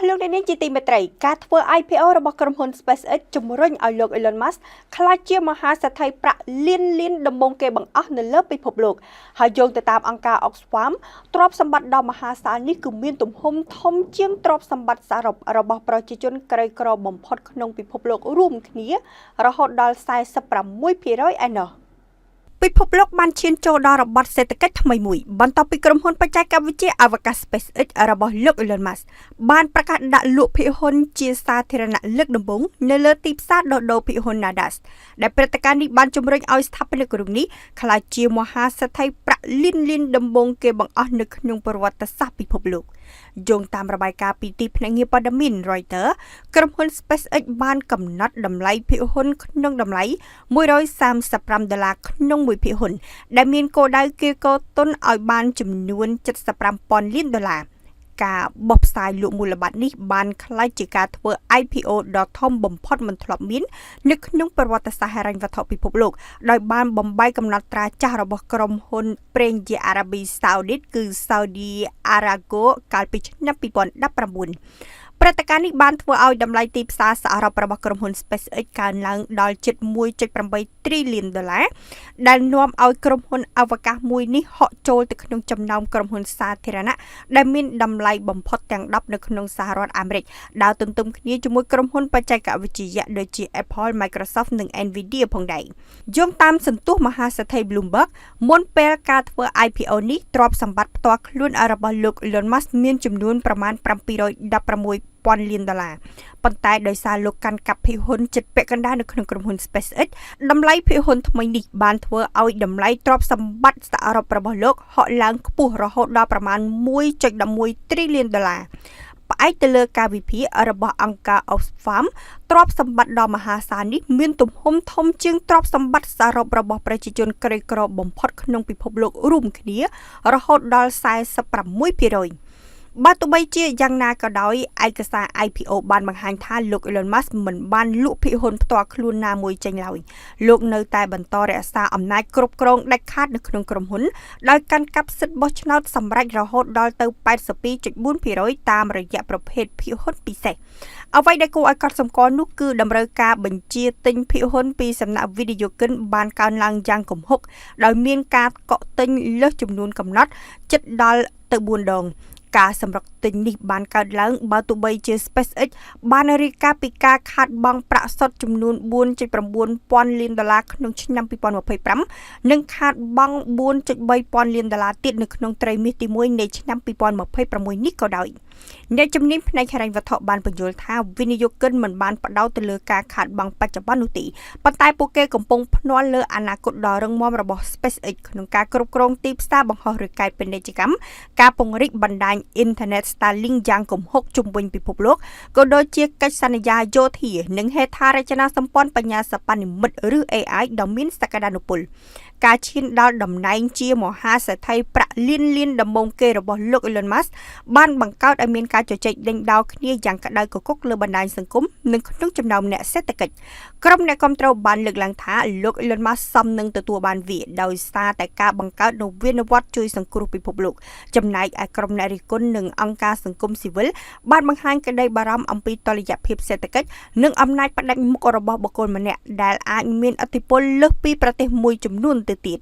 លោកអ្នកនាងជាទីមេត្រីការធ្វើ IPO របស់ក្រុមហ៊ុន SpaceX ជំរុញឲ្យលោក Elon Musk ក្លាយជាមហាសេដ្ឋីប្រាក់លានដំបូងគេបង្អស់នៅលើពិភពលោកហើយយោងទៅតាមអង្គការ Oxfam ទ្រព្យសម្បត្តិដ៏មហាសាលនេះគឺមានទំហំធំជាងទ្រព្យសម្បត្តិសរុបរបស់ប្រជាជនក្រីក្របំផុតក្នុងពិភពលោករួមគ្នារហូតដល់46%ឯណោះពិភពលោកបានឈានចូលដល់របបសេដ្ឋកិច្ចថ្មីមួយបន្ទាប់ពីក្រុមហ៊ុនបច្ចេកវិទ្យាអវកាស SpaceX របស់លោក Elon Musk បានប្រកាសដាក់លក់ភាគហ៊ុនជាសាធារណៈលើកដំបូងនៅលើទីផ្សារដោះដូរភាគហ៊ុន NASDAQ ដែលព្រឹត្តិការណ៍នេះបានជំរុញឲ្យស្ថាបនិកក្រុមនេះក្លាយជាមហាសេដ្ឋីប្រាក់លានដំបូងគេបង្អស់នៅក្នុងប្រវត្តិសាស្ត្រពិភពលោកយោងតាមរបាយការណ៍ពីទីភ្នាក់ងារព័ត៌មាន Reuters ក្រុមហ៊ុន SpaceX បានកំណត់តម្លៃភាគហ៊ុនក្នុងតម្លៃ$135ក្នុងមួយភាគហ៊ុនដែលមានគោលដៅគេកទុនឲ្យបានចំនួន$75,000 លានការបោះផ្សាយលក់មូលបត្រនេះបានក្លាយជាការធ្វើ IPO ដ៏ធំបំផុតមិនធ្លាប់មាននៅក្នុងប្រវត្តិសាស្ត្រហិរញ្ញវត្ថុពិភពលោកដោយបានបំបីកំណត់ត្រាចាស់របស់ក្រុមហ៊ុនប្រេងជាអារ៉ាប៊ីសាអូឌីតគឺ Saudi Aramco កាលពីឆ្នាំ2019ព្រឹត្តិការណ៍នេះបានធ្វើឲ្យតម្លៃទីផ្សារសរុបរបស់ក្រុមហ៊ុន SpaceX កើនឡើងដល់ជិត$1.8 ត្រីលីនដែលនាំឲ្យក្រុមហ៊ុនអវកាសមួយនេះហក់ចូលទៅក្នុងចំណោមក្រុមហ៊ុនសាធារណៈដែលមានតម្លៃបំផុតទាំង10នៅក្នុងសហរដ្ឋអាមេរិកដើរទន្ទឹមគ្នាជាមួយក្រុមហ៊ុនបច្ចេកវិទ្យាដូចជា Apple, Microsoft និង Nvidia ផងដែរយោងតាមសន្ទុះមហាសេដ្ឋី Bloomberg មុនពេលការធ្វើ IPO នេះទ្រព្យសម្បត្តិផ្ទាល់ខ្លួនរបស់លោក Elon Musk មានចំនួនប្រមាណ$716,000 លានប៉ុន្តែដោយសារលោកកាន់កាប់ភាគហ៊ុនជិតពាក់កណ្ដាលនៅក្នុងក្រុមហ៊ុន SpaceX តម្លៃភាគហ៊ុនថ្មីនេះបានធ្វើឲ្យតម្លៃទ្រព្យសម្បត្តិសរុបរបស់លោកហក់ឡើងខ្ពស់រហូតដល់ប្រមាណ$1.11 ត្រីលីនផ្អែកទៅលើការវិភាគរបស់អង្គការ Oxfam ទ្រព្យសម្បត្តិដ៏មហាសាលនេះមានទំហំធំជាងទ្រព្យសម្បត្តិសរុបរបស់ប្រជាជនក្រីក្របំផុតក្នុងពិភពលោករួមគ្នារហូតដល់46%បើទោះបីជាយ៉ាងណាក៏ដោយឯកសារ IPO បានបង្ហាញថាលោក Elon Musk មិនបានលក់ភាគហ៊ុនផ្ទាល់ខ្លួនណាមួយចេញឡើយលោកនៅតែបន្តរក្សាអំណាចគ្រប់គ្រងដាច់ខាតនៅក្នុងក្រុមហ៊ុនដោយកាន់កាប់សិទ្ធិបោះឆ្នោតសម្រេចរហូតដល់ទៅ 82.4% តាមរយៈប្រភេទភាគហ៊ុនពិសេសអ្វីដែលគួរឲ្យកត់សម្គាល់នោះគឺតម្រូវការបញ្ជាទិញភាគហ៊ុនពីសំណាក់វិនិយោគិនបានកើនឡើងយ៉ាងគំហុកដោយមានការកក់ទិញលើសចំនួនកំណត់ជិតដល់ទៅ4ដងការសម្រុកទិញនេះបានកើតឡើងបើទោះបីជា SpaceX បានរាយការណ៍ពីការខាតបង់ប្រាក់សុទ្ធចំនួន$4.9 លានក្នុងឆ្នាំ2025និងខាតបង់$4.3 លានទៀតនៅក្នុងត្រីមាសទី1នៃឆ្នាំ2026នេះក៏ដោយអ្នកជំនាញផ្នែកហិរញ្ញវត្ថុបានបញ្យល់ថាវិនិយោគិនមិនបានផ្ដោតទៅលើការខាតបង់បច្ចុប្បន្ននោះទេប៉ុន្តែពួកគេកំពុងភ្នាល់លើអនាគតដ៏រឹងមាំរបស់ SpaceX ក្នុងការគ្រប់គ្រងទីផ្សារបង្ហោះឬកែបពាណិជ្ជកម្មការពង្រីកបណ្ដាញអ៊ីនធឺណិត Starlink យ៉ាងគំហុកជុំវិញពិភពលោកក៏ដូចជាកិច្ចសន្យាយោធានិងហេដ្ឋារចនាសម្ព័ន្ធបញ្ញាសិប្បនិម្មិតឬ AI ដ៏មានសក្តានុពលការឈានដល់តំណែងជាមហាសេដ្ឋីប្រាក់លានដំបូងគេរបស់លោក Elon Musk បានបង្កើតឲ្យមានការជជែកដេញដោលគ្នាយ៉ាងក្តៅគគុកលើបណ្ដាញសង្គមនិងក្នុងចំណោមអ្នកសេដ្ឋកិច្ចក្រុមអ្នកគាំទ្របានលើកឡើងថាលោក Elon Musk សមនឹងទទួលបានវាដោយសារតែការបង្កើតនវានុវត្តន៍ជួយសង្គ្រោះពិភពលោកចំណែកឯក្រុមអ្នករិះគន់និងអង្គការសង្គមស៊ីវិលបានបង្ហាញក្តីបារម្ភអំពីតុល្យភាពសេដ្ឋកិច្ចនិងអំណាចផ្ដាច់មុខរបស់បុគ្គលម្នាក់ដែលអាចមានឥទ្ធិពលលើសពីប្រទេសមួយចំនួនទៅទៀត